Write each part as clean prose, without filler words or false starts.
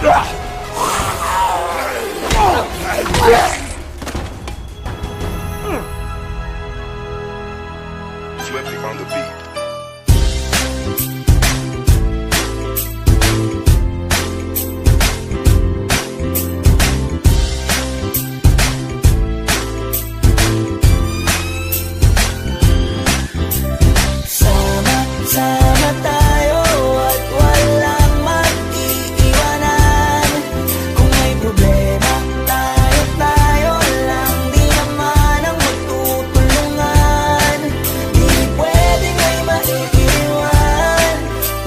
Flip on the beat. Sama tayo at walang mag-iiwanan. Kung may problema, tayo lang. Di naman ang magtutulungan. Di pwedeng may maiiwan.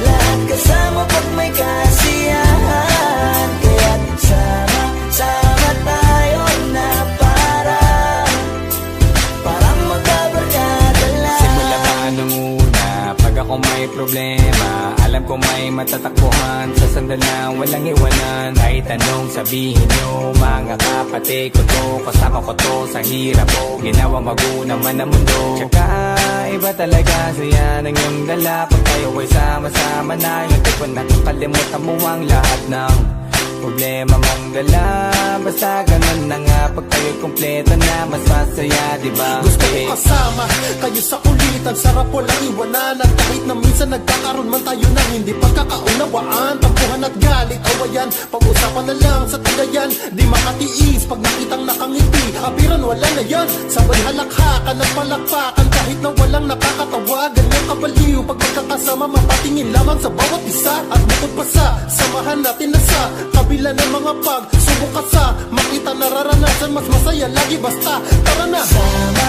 Lahat kasama pag may kasiyahan. Kaya't sama tayo na para magkabarkada lang. Simula pa nung una, pag ako may problema, alam ko may matatakbuhan. Sa sandalan, walang iwanan. Kahit anong sabihin nyo, mga kapatid ko to, kasama ko to sa hirap ko, ginawa magunang man ang mundo. Tsaka iba talaga saya ng iyong dala. Pag tayo ay sama-sama na, yung tipo nakakalimutan mo ang lahat ng problema mong dala. Basta ganun na nga, pag tayo'y kumpleto na, mas masaya, diba? Gusto ko kasama kayo sa kulitan, sarap walang iwanan. At kahit na minsan nagkakaroon man tayo ng hindi pagkakaunawaan, tampuhan at galit, awayan, pag-usapan na lang sa tagayan. Di makatiis pag nakitang nakangiti, apiran wala na yan. Sabay halakhakan at palakpakan, kahit na walang nakakatawa. Ganyang kabaliw pag magkakasama, mapatingin lamang sa bawat isa. At bukod pa sa samahan natin na sa kabila ng mga pagsubok at sa makita nararanasan, mas masaya lagi basta tara na. Sama